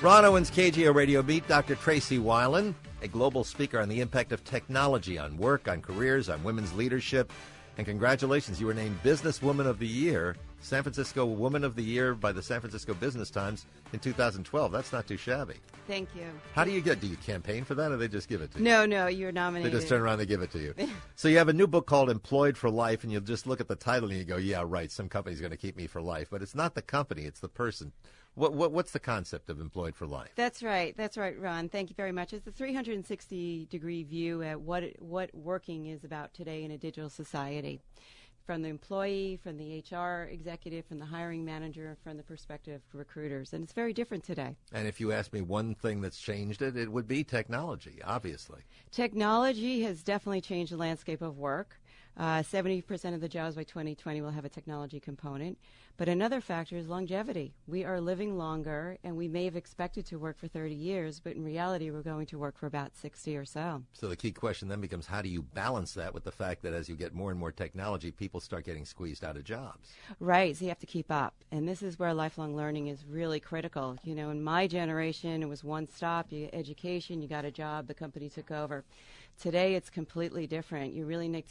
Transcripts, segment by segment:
Ronn Owens, KGO Radio Beat. Dr. Tracey Wilen, a global speaker on the impact of technology on work, on careers, on women's leadership. And congratulations, you were named Businesswoman of the Year, San Francisco Woman of the Year by the San Francisco Business Times in 2012. That's not too shabby. Thank you. How do you campaign for that, or they just give it to you? No, you're nominated. They just turn around and they give it to you. So you have a new book called Employed for Life, and you'll just look at the title and you go, yeah, right, some company's going to keep me for life. But it's not the company, it's the person. What's the concept of Employed for Life? That's right, Ron. Thank you very much. It's a 360-degree view at what working is about today in a digital society, from the employee, from the HR executive, from the hiring manager, from the perspective of recruiters. And it's very different today. And if you ask me one thing that's changed it would be technology, obviously. Technology has definitely changed the landscape of work. 70% of the jobs by 2020 will have a technology component. But another factor is longevity. We are living longer, and we may have expected to work for 30 years, but in reality, we're going to work for about 60 or so. So the key question then becomes, how do you balance that with the fact that as you get more and more technology, people start getting squeezed out of jobs? Right, so you have to keep up. And this is where lifelong learning is really critical. You know, in my generation, it was one stop, you get education, you got a job, the company took over. Today, it's completely different. You really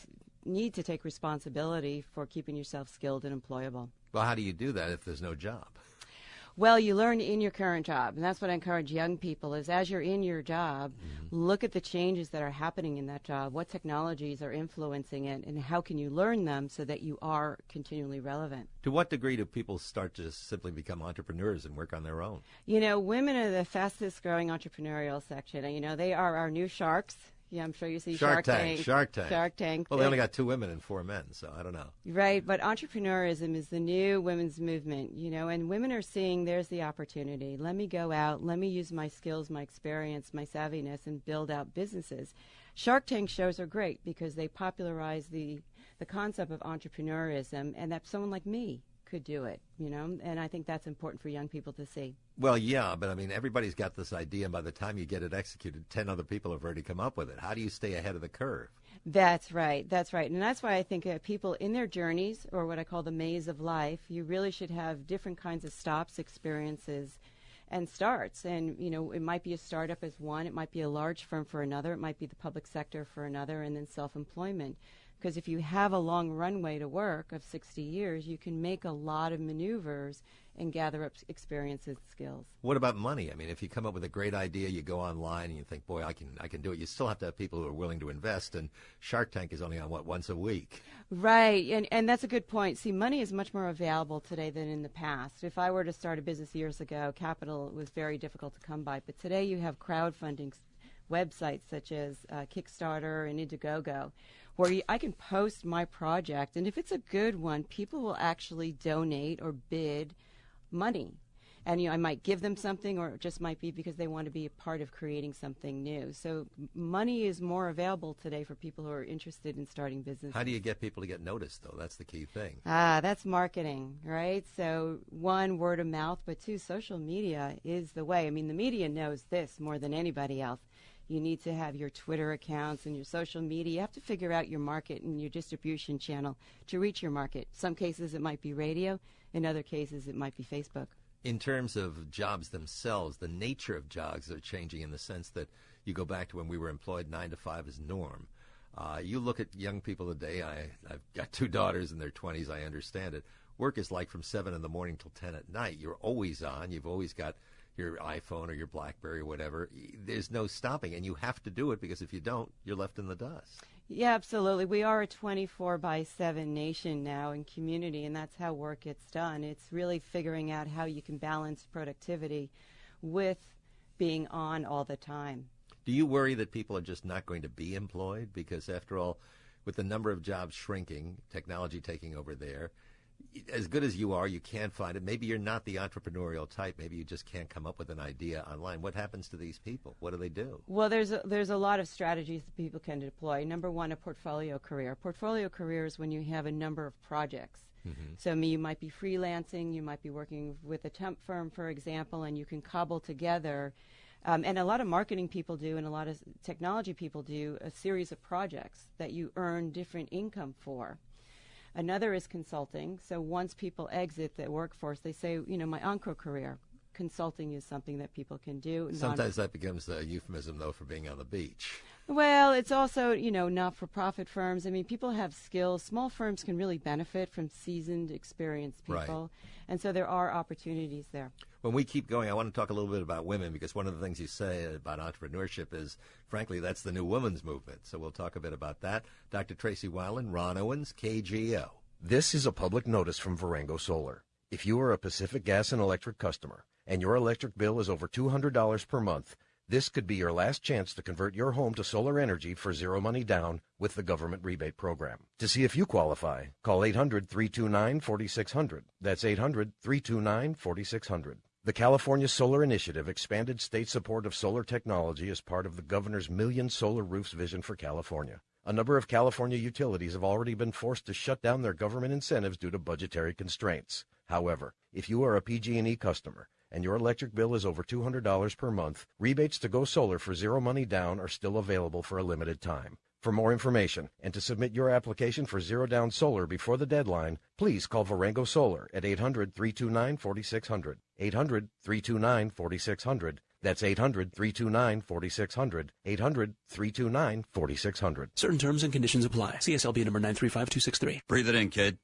need to take responsibility for keeping yourself skilled and employable. Well, how do you do that if there's no job? Well, you learn in your current job, and that's what I encourage young people is as you're in your job, look at the changes that are happening in that job, what technologies are influencing it, and how can you learn them so that you are continually relevant. To what degree do people start to simply become entrepreneurs and work on their own? You know, women are the fastest growing entrepreneurial section, and, you know, they are our new sharks. Yeah, I'm sure you see Shark Tank. Shark Tank. Well, they They only got 2 women and 4 men, so I don't know. Right, but entrepreneurism is the new women's movement, you know, and women are seeing there's the opportunity. Let me go out, let me use my skills, my experience, my savviness, and build out businesses. Shark Tank shows are great because they popularize the concept of entrepreneurism, and that someone like me could do it, you know, and I think that's important for young people to see. Well, yeah, but I mean, everybody's got this idea, and by the time you get it executed, 10 other people have already come up with it. How do you stay ahead of the curve? That's right. And that's why I think people in their journeys, or what I call the maze of life, you really should have different kinds of stops, experiences, and starts. And, you know, it might be a startup as one, it might be a large firm for another, it might be the public sector for another, and then self-employment. Because if you have a long runway to work of 60 years, you can make a lot of maneuvers and gather up experiences and skills. What about money? I mean, if you come up with a great idea, you go online and you think, boy, I can do it. You still have to have people who are willing to invest, and Shark Tank is only on, once a week? Right, and that's a good point. See, money is much more available today than in the past. If I were to start a business years ago, capital was very difficult to come by. But today you have crowdfunding websites such as Kickstarter and Indiegogo, where I can post my project, and if it's a good one, people will actually donate or bid money. And, you know, I might give them something, or it just might be because they want to be a part of creating something new. So money is more available today for people who are interested in starting businesses. How do you get people to get noticed, though? That's the key thing. That's marketing, right? So one, word of mouth, but two, social media is the way. I mean, the media knows this more than anybody else. You need to have your Twitter accounts and your social media. You have to figure out your market and your distribution channel to reach your market. Some cases it might be radio. In other cases it might be Facebook. In terms of jobs themselves, the nature of jobs are changing in the sense that you go back to when we were employed 9 to 5 as norm. You look at young people today. I've got 2 daughters in their 20s. I understand it. Work is like from 7 in the morning till 10 at night. You're always on. You've always got your iPhone or your BlackBerry or whatever. There's no stopping, and you have to do it because if you don't, you're left in the dust. Yeah, absolutely. We are a 24/7 nation now and community, and that's how work gets done. It's really figuring out how you can balance productivity with being on all the time. Do you worry that people are just not going to be employed? Because after all, with the number of jobs shrinking, technology taking over there, as good as you are, you can't find it. Maybe you're not the entrepreneurial type. Maybe you just can't come up with an idea online. What happens to these people? What do they do? Well, there's a lot of strategies that people can deploy. Number one, a portfolio career. Portfolio career is when you have a number of projects. So you might be freelancing, you might be working with a temp firm, for example, and you can cobble together, and a lot of marketing people do and a lot of technology people do, a series of projects that you earn different income for. Another is consulting. So once people exit the workforce, they say, you know, my encore career. consulting is something that people can do. Sometimes that becomes a euphemism, though, for being on the beach. Well, it's also, not-for-profit firms. I mean, people have skills. Small firms can really benefit from seasoned, experienced people. Right. And so there are opportunities there. When we keep going, I want to talk a little bit about women, because one of the things you say about entrepreneurship is, frankly, that's the new women's movement. So we'll talk a bit about that. Dr. Tracey Wilen, Ronn Owens, KGO. This is a public notice from Varengo Solar. If you are a Pacific Gas and Electric customer and your electric bill is over $200 per month, this could be your last chance to convert your home to solar energy for zero money down with the government rebate program. To see if you qualify, call 800-329-4600. That's 800-329-4600. The California Solar Initiative expanded state support of solar technology as part of the governor's Million Solar Roofs vision for California. A number of California utilities have already been forced to shut down their government incentives due to budgetary constraints. However, if you are a PG&E customer and your electric bill is over $200 per month, rebates to go solar for zero money down are still available for a limited time. For more information and to submit your application for zero down solar before the deadline, please call Varengo Solar at 800-329-4600. 800-329-4600. That's 800-329-4600. 800-329-4600. Certain terms and conditions apply. CSLB number 935263. Breathe it in, kid.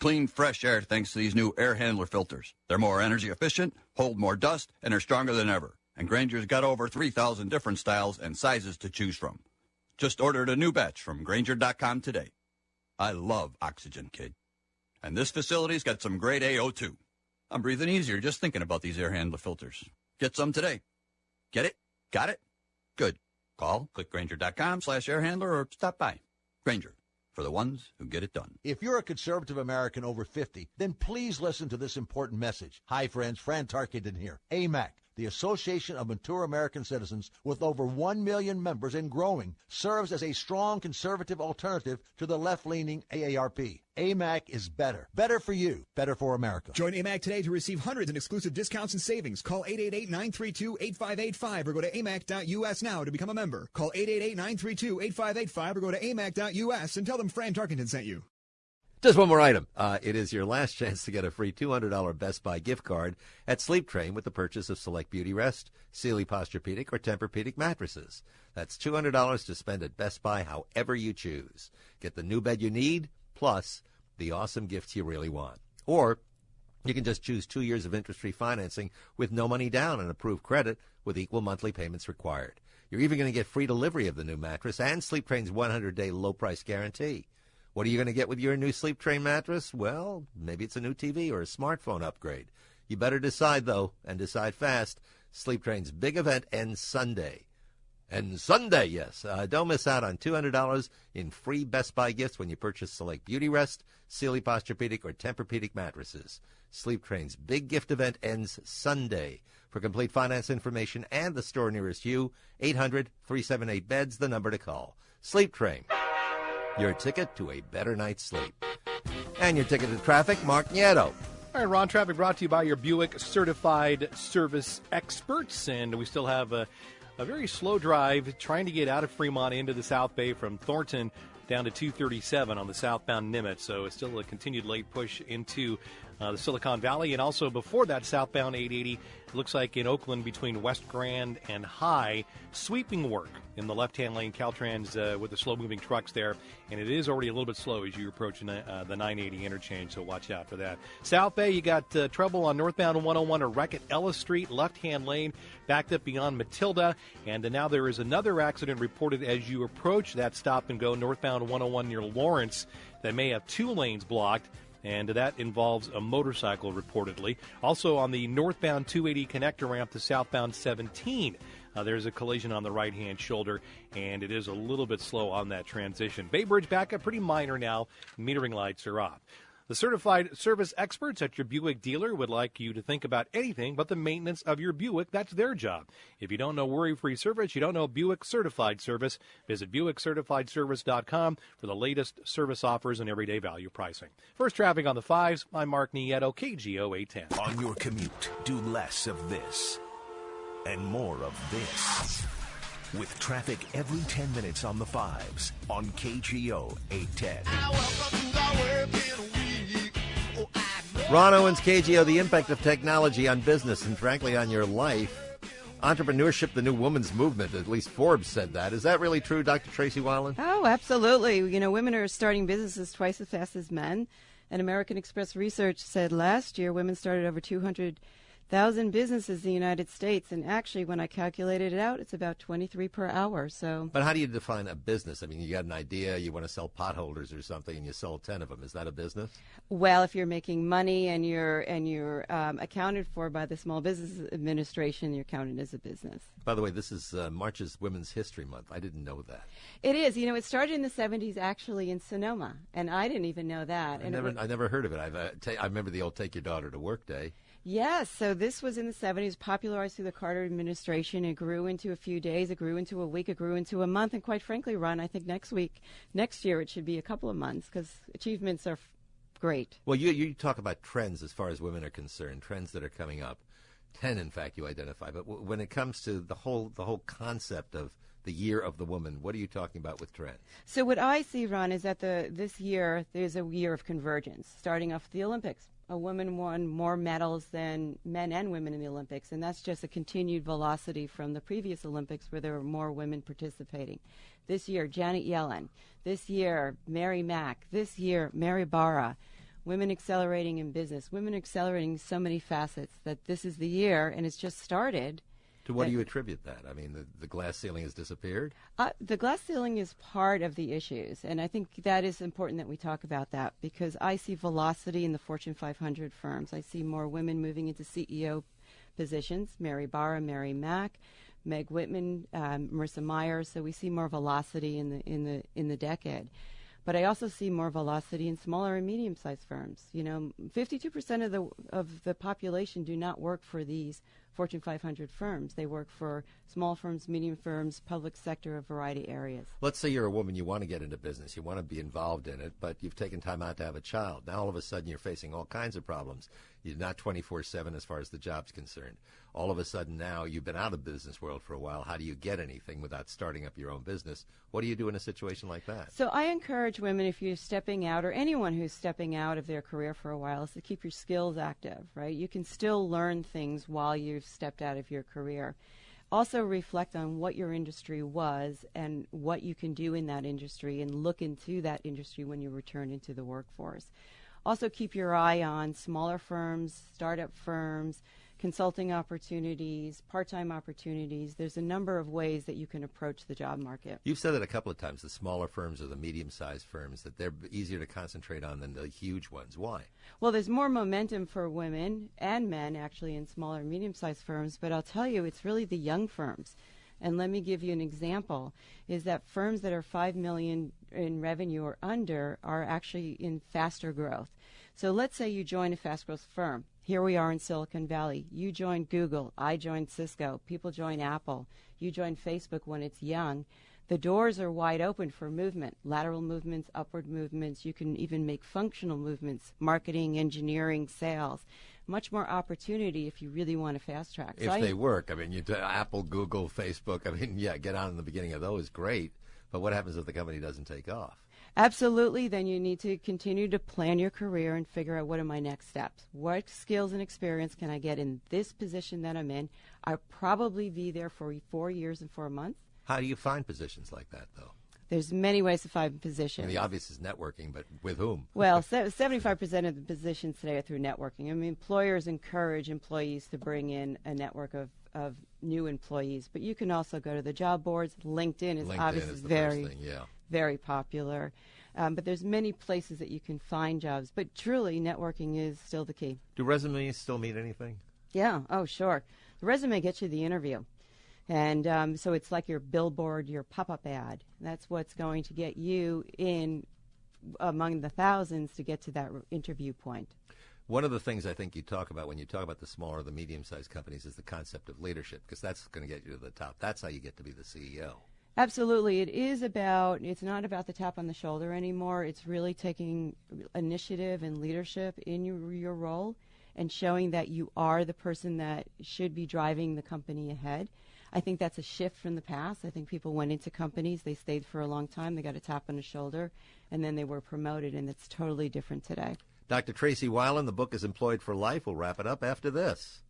Clean, fresh air thanks to these new air handler filters. They're more energy efficient, hold more dust, and are stronger than ever. And Grainger's got over 3,000 different styles and sizes to choose from. Just ordered a new batch from Grainger.com today. I love oxygen, kid. And this facility's got some grade AO2. I'm breathing easier just thinking about these air handler filters. Get some today. Get it? Got it? Good. Call, click Grainger.com/airhandler or stop by. Grainger, for the ones who get it done. If you're a conservative American over 50, then please listen to this important message. Hi, friends. Fran Tarkenton here. AMAC, the Association of Mature American Citizens, with over 1 million members and growing, serves as a strong conservative alternative to the left-leaning AARP. AMAC is better. Better for you. Better for America. Join AMAC today to receive hundreds in exclusive discounts and savings. Call 888-932-8585 or go to amac.us now to become a member. Call 888-932-8585 or go to amac.us and tell them Fran Tarkenton sent you. Just one more item. It is your last chance to get a free $200 Best Buy gift card at Sleep Train with the purchase of select Beauty Rest, Sealy Posturepedic, or Tempur-Pedic mattresses. That's $200 to spend at Best Buy however you choose. Get the new bed you need, plus the awesome gifts you really want. Or you can just choose 2 years of interest-free financing with no money down and approved credit with equal monthly payments required. You're even going to get free delivery of the new mattress and Sleep Train's 100-day low-price guarantee. What are you going to get with your new Sleep Train mattress? Well, maybe it's a new TV or a smartphone upgrade. You better decide, though, and decide fast. Sleep Train's big event ends Sunday. And Sunday, yes. Don't miss out on $200 in free Best Buy gifts when you purchase select Beauty Rest, Sealy Posturepedic, or Tempur-Pedic mattresses. Sleep Train's big gift event ends Sunday. For complete finance information and the store nearest you, 800-378-BEDS, the number to call. Sleep Train. Your ticket to a better night's sleep. And your ticket to traffic, Mark Nieto. All right, Ron, traffic brought to you by your Buick Certified Service Experts. And we still have a very slow drive trying to get out of Fremont into the South Bay from Thornton down to 237 on the southbound Nimitz. So it's still a continued late push into the Silicon Valley. And also before that, southbound 880, it looks like in Oakland between West Grand and High, sweeping work in the left-hand lane, Caltrans with the slow-moving trucks there. And it is already a little bit slow as you approach the 980 interchange, so watch out for that. South Bay, you got trouble on northbound 101 or wreck at Ellis Street, left-hand lane, backed up beyond Matilda. And now there is another accident reported as you approach that stop-and-go northbound 101 near Lawrence that may have 2 lanes blocked. And that involves a motorcycle, reportedly. Also on the northbound 280 connector ramp to southbound 17, there's a collision on the right-hand shoulder, and it is a little bit slow on that transition. Bay Bridge backup, pretty minor now. Metering lights are off. The certified service experts at your Buick dealer would like you to think about anything but the maintenance of your Buick. That's their job. If you don't know worry-free service, you don't know Buick Certified Service. Visit BuickCertifiedService.com for the latest service offers and everyday value pricing. First traffic on the 5s, I'm Mark Nieto, KGO 810. On your commute, do less of this and more of this. With traffic every 10 minutes on the 5s on KGO 810. Ronn Owens, KGO, the impact of technology on business and, frankly, on your life. Entrepreneurship, the new woman's movement. At least Forbes said that. Is that really true, Dr. Tracey Wilen? Oh, absolutely. You know, women are starting businesses twice as fast as men. And American Express research said last year women started over 200,000 businesses in the United States. And actually, when I calculated it out, it's about 23 per hour. So. But how do you define a business? I mean, you got an idea, you want to sell potholders or something, and you sell 10 of them. Is that a business? Well, if you're making money and you're accounted for by the Small Business Administration, you're counted as a business. By the way, this is March's Women's History Month. I didn't know that. It is. You know, it started in the 70s actually in Sonoma, and I didn't even know that. I never heard of it. I remember the old Take Your Daughter to Work Day. Yes, so this was in the 70s, popularized through the Carter administration. It grew into a few days, it grew into a week, it grew into a month, and quite frankly, Ron, I think next year it should be a couple of months because achievements are great. Well, you talk about trends as far as women are concerned, trends that are coming up. 10, in fact, you identify. But when it comes to the whole concept of the year of the woman, what are you talking about with trends? So what I see, Ron, is that this year there's a year of convergence, starting off with the Olympics. A woman won more medals than men and women in the Olympics, and that's just a continued velocity from the previous Olympics where there were more women participating. This year, Janet Yellen. This year, Mary Mack. This year, Mary Barra. Women accelerating in business. Women accelerating in so many facets that this is the year, and it's just started. To what do you attribute that? I mean, the glass ceiling has disappeared? The glass ceiling is part of the issues, and I think that is important that we talk about that because I see velocity in the Fortune 500 firms. I see more women moving into CEO positions, Mary Barra, Mary Mack, Meg Whitman, Marissa Myers, so we see more velocity in the decade. But I also see more velocity in smaller and medium-sized firms. You know, 52% of the population do not work for these Fortune 500 firms. They work for small firms, medium firms, public sector, a variety of areas. Let's say you're a woman, you want to get into business, you want to be involved in it, but you've taken time out to have a child. Now all of a sudden you're facing all kinds of problems. You're not 24/7 as far as the job's concerned. All of a sudden now you've been out of the business world for a while. How do you get anything without starting up your own business? What do you do in a situation like that? So I encourage women, if you're stepping out, or anyone who's stepping out of their career for a while, is to keep your skills active, right? You can still learn things while you've stepped out of your career. Also reflect on what your industry was and what you can do in that industry and look into that industry when you return into the workforce. Also keep your eye on smaller firms, startup firms, consulting opportunities, part-time opportunities. There's a number of ways that you can approach the job market. You've said it a couple of times, the smaller firms or the medium-sized firms, that they're easier to concentrate on than the huge ones. Why? Well, there's more momentum for women and men, actually, in smaller and medium-sized firms, but I'll tell you, it's really the young firms. And let me give you an example, is that firms that are $5 million in revenue or under are actually in faster growth. So let's say you join a fast-growth firm. Here we are in Silicon Valley. You joined Google. I joined Cisco. People join Apple. You join Facebook when it's young. The doors are wide open for movement, lateral movements, upward movements. You can even make functional movements, marketing, engineering, sales. Much more opportunity if you really want to fast track. If they work. I mean, Apple, Google, Facebook, I mean, yeah, get on in the beginning of those, great. But what happens if the company doesn't take off? Absolutely. Then you need to continue to plan your career and figure out what are my next steps. What skills and experience can I get in this position that I'm in? I'll probably be there for 4 years and 4 months. How do you find positions like that, though? There's many ways to find positions. And the obvious is networking, but with whom? Well, 75% of the positions today are through networking. I mean, employers encourage employees to bring in a network of new employees, but you can also go to the job boards. LinkedIn is obviously very popular. But there's many places that you can find jobs. But truly, networking is still the key. Do resumes still mean anything? Yeah. Oh, sure. The resume gets you the interview. And so it's like your billboard, your pop-up ad. That's what's going to get you in among the thousands to get to that interview point. One of the things I think you talk about when you talk about the smaller or the medium-sized companies is the concept of leadership, because that's going to get you to the top. That's how you get to be the CEO. Absolutely. It's not about the tap on the shoulder anymore. It's really taking initiative and leadership in your role and showing that you are the person that should be driving the company ahead. I think that's a shift from the past. I think people went into companies, they stayed for a long time, they got a tap on the shoulder, and then they were promoted, and it's totally different today. Dr. Tracey Wilen, the book is Employed for Life. We'll wrap it up after this.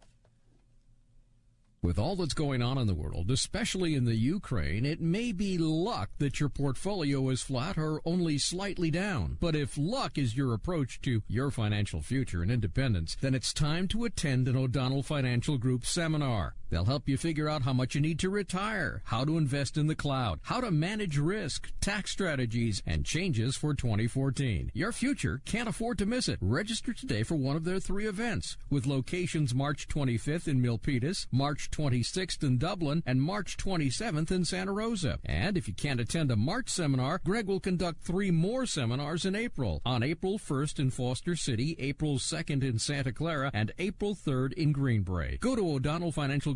With all that's going on in the world, especially in the Ukraine, it may be luck that your portfolio is flat or only slightly down. But if luck is your approach to your financial future and independence, then it's time to attend an O'Donnell Financial Group seminar. They'll help you figure out how much you need to retire, how to invest in the cloud, how to manage risk, tax strategies, and changes for 2014. Your future can't afford to miss it. Register today for one of their 3 events, with locations March 25th in Milpitas, March 26th in Dublin, and March 27th in Santa Rosa. And if you can't attend a March seminar, Greg will conduct 3 more seminars in April. On April 1st in Foster City, April 2nd in Santa Clara, and April 3rd in Greenbrae. Go to o'donnellfinancialgroup.com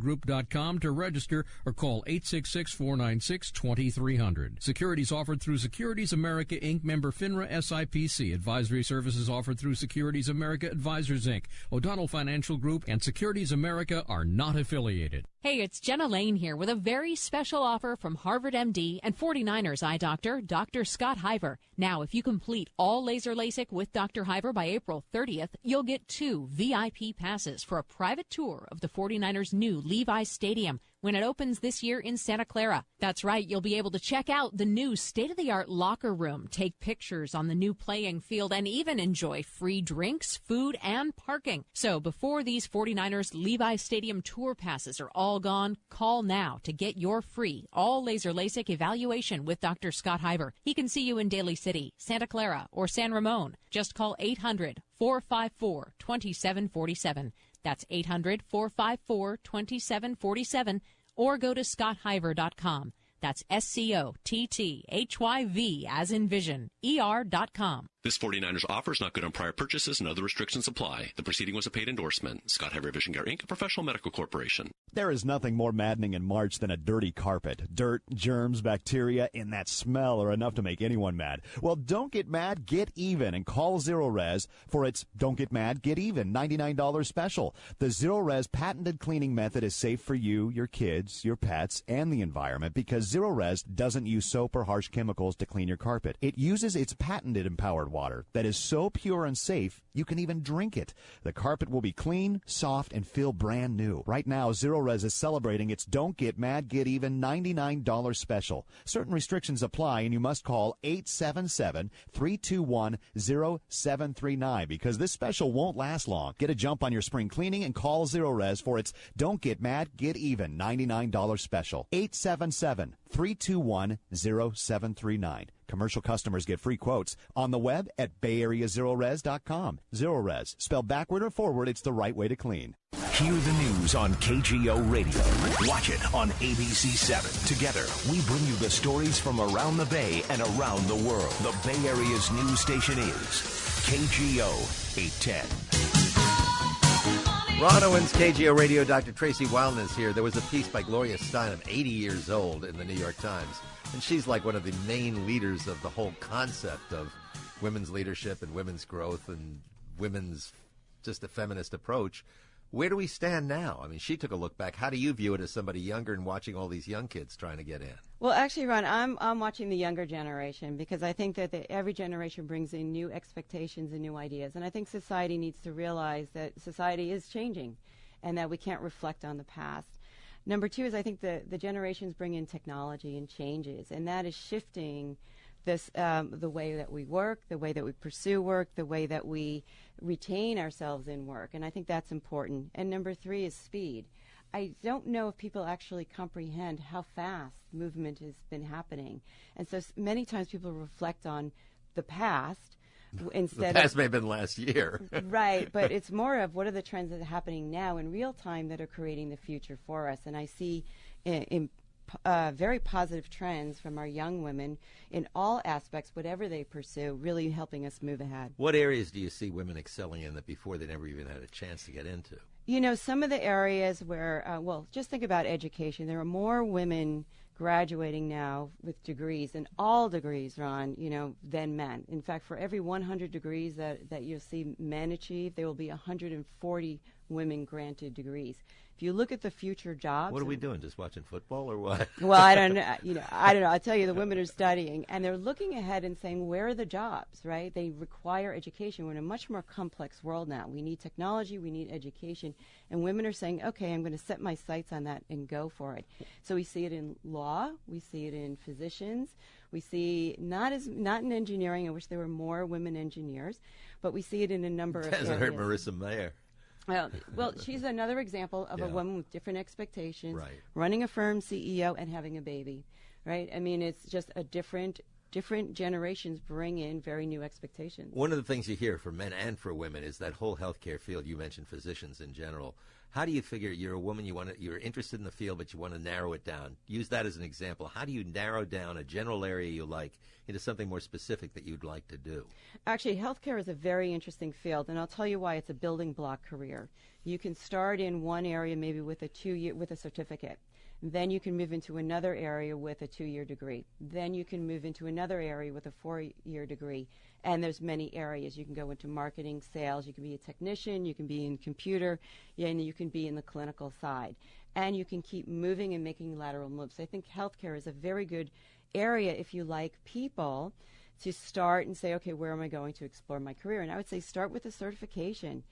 to register or call 866-496-2300. Securities offered through Securities America Inc., member FINRA SIPC. Advisory services offered through Securities America Advisors Inc. O'Donnell Financial Group and Securities America are not affiliated. Hey, it's Jenna Lane here with a very special offer from Harvard MD and 49ers eye doctor, Dr. Scott Hiver. Now, if you complete all laser LASIK with Dr. Hiver by April 30th, you'll get 2 VIP passes for a private tour of the 49ers' new Levi's Stadium when it opens this year in Santa Clara. That's right, you'll be able to check out the new state-of-the-art locker room, take pictures on the new playing field, and even enjoy free drinks, food, and parking. So before these 49ers Levi's Stadium tour passes are all gone, call now to get your free all-laser LASIK evaluation with Dr. Scott Hiver. He can see you in Daly City, Santa Clara, or San Ramon. Just call 800-454-2747. That's 800-454-2747, or go to scotthiver.com. That's SCOTTHYV as in vision, ER.com. This 49ers offer is not good on prior purchases and other restrictions apply. The proceeding was a paid endorsement. Scott Hiver Vision Care, Inc., a professional medical corporation. There is nothing more maddening in March than a dirty carpet. Dirt, germs, bacteria, and that smell are enough to make anyone mad. Well, don't get mad, get even, and call Zero Res for its Don't Get Mad, Get Even $99 special. The Zero Res patented cleaning method is safe for you, your kids, your pets, and the environment because Zero Res doesn't use soap or harsh chemicals to clean your carpet. It uses its patented empowered water that is so pure and safe you can even drink it. The carpet will be clean, soft, and feel brand new. Right now, Zero Res is celebrating its Don't Get Mad, Get Even $99 special. Certain restrictions apply, and you must call 877-321-0739 because this special won't last long. Get a jump on your spring cleaning and call Zero Res for its Don't Get Mad, Get Even $99 special. 877-321-0739. Commercial customers get free quotes on the web at BayAreaZeroRes.com. Zero Res, spelled backward or forward, it's the right way to clean. Hear the news on KGO Radio. Watch it on ABC7. Together, we bring you the stories from around the Bay and around the world. The Bay Area's news station is KGO 810. Ronn Owens, KGO Radio. Dr. Tracey Wilen is here. There was a piece by Gloria Steinem, 80 years old, in the New York Times. And she's like one of the main leaders of the whole concept of women's leadership and women's growth and women's just a feminist approach. Where do we stand now? I mean, she took a look back. How do you view it as somebody younger and watching all these young kids trying to get in? Well, actually, Ron, I'm watching the younger generation because I think that every generation brings in new expectations and new ideas. And I think society needs to realize that society is changing and that we can't reflect on the past. Number 2 is I think the generations bring in technology and changes, and that is shifting this the way that we work, the way that we pursue work, the way that we retain ourselves in work, and I think that's important. And number 3 is speed. I don't know if people actually comprehend how fast movement has been happening, and so many times people reflect on the past. Instead the past may have been last year. Right, but it's more of what are the trends that are happening now in real time that are creating the future for us. And I see very positive trends from our young women in all aspects, whatever they pursue, really helping us move ahead. What areas do you see women excelling in that before they never even had a chance to get into? You know, some of the areas where, well, just think about education. There are more women graduating now with degrees, and all degrees, Ron, you know, than men. In fact, for every 100 degrees that you'll see men achieve, there will be 140 women granted degrees. If you look at the future jobs, What are we doing? Just watching football or what? well, I don't know. I don't know. I'll tell you, the women are studying, and they're looking ahead and saying, where are the jobs, right? They require education. We're in a much more complex world now. We need technology, we need education, and women are saying, okay, I'm going to set my sights on that and go for it. So we see it in law, we see it in physicians, we see not in engineering. I wish there were more women engineers, but we see it in a number of areas. Hasn't hurt Marissa Mayer. Well, she's another example of a woman with different expectations, right. Running a firm, CEO, and having a baby, right? I mean, it's just a different generations bring in very new expectations. One of the things you hear for men and for women is that whole healthcare field. You mentioned physicians in general. How do you figure you're a woman, you're interested in the field, but you want to narrow it down? Use that as an example. How do you narrow down a general area you like into something more specific that you'd like to do? Actually, healthcare is a very interesting field, and I'll tell you why. It's a building block career. You can start in one area maybe with a certificate. Then you can move into another area with a 2-year degree. Then you can move into another area with a 4-year degree. And there's many areas. You can go into marketing, sales. You can be a technician. You can be in computer. And you can be in the clinical side. And you can keep moving and making lateral moves. I think healthcare is a very good area if you like people to start and say, okay, where am I going to explore my career? And I would say start with a certification.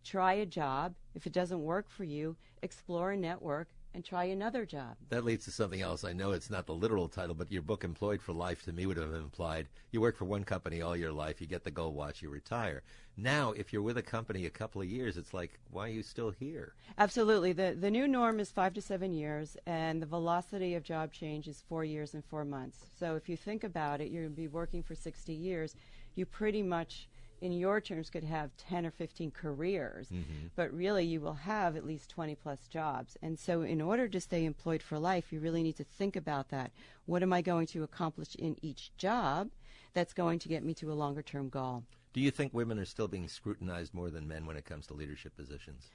Try a job. If it doesn't work for you, explore a network and try another job. That leads to something else. I know it's not the literal title, but your book, Employed for Life, to me would have implied you work for one company all your life, you get the gold watch, you retire. Now, if you're with a company a couple of years, it's like, why are you still here? Absolutely. The new norm is 5 to 7 years, and the velocity of job change is 4 years and 4 months. So if you think about it, you're going to be working for 60 years. You pretty much, in your terms, could have 10 or 15 careers, but really you will have at least 20 plus jobs. And so in order to stay employed for life, you really need to think about that. What am I going to accomplish in each job that's going to get me to a longer term goal? Do you think women are still being scrutinized more than men when it comes to leadership positions?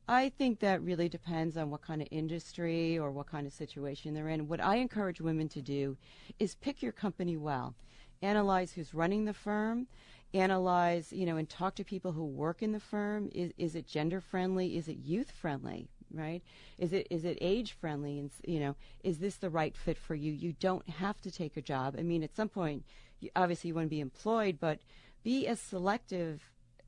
I think that really depends on what kind of industry or what kind of situation they're in. What I encourage women to do is pick your company well. Analyze who's running the firm. Analyze, and talk to people who work in the firm. Is it gender friendly? Is it youth friendly? Right? Is it age friendly? And is this the right fit for you? You don't have to take a job. I mean, at some point, obviously you want to be employed, but be as selective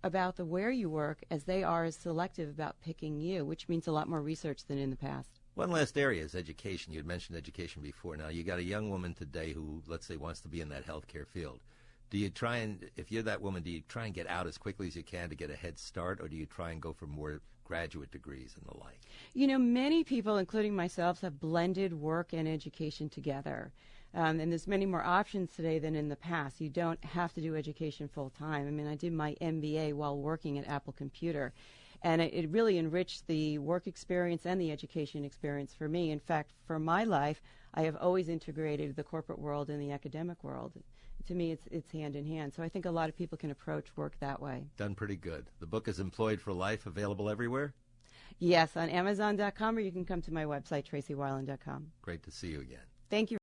about where you work as they are as selective about picking you, which means a lot more research than in the past. One last area is education. You had mentioned education before. Now, you got a young woman today who, let's say, wants to be in that healthcare field. Do you try and, if you're that woman, do you try and get out as quickly as you can to get a head start, or do you try and go for more graduate degrees and the like? Many people, including myself, have blended work and education together. And there's many more options today than in the past. You don't have to do education full time. I mean, I did my MBA while working at Apple Computer, and it really enriched the work experience and the education experience for me. In fact, for my life, I have always integrated the corporate world and the academic world. To me, it's hand in hand. So I think a lot of people can approach work that way. Done pretty good. The book is Employed for Life, available everywhere? Yes, on Amazon.com, or you can come to my website, TraceyWilen.com. Great to see you again. Thank you.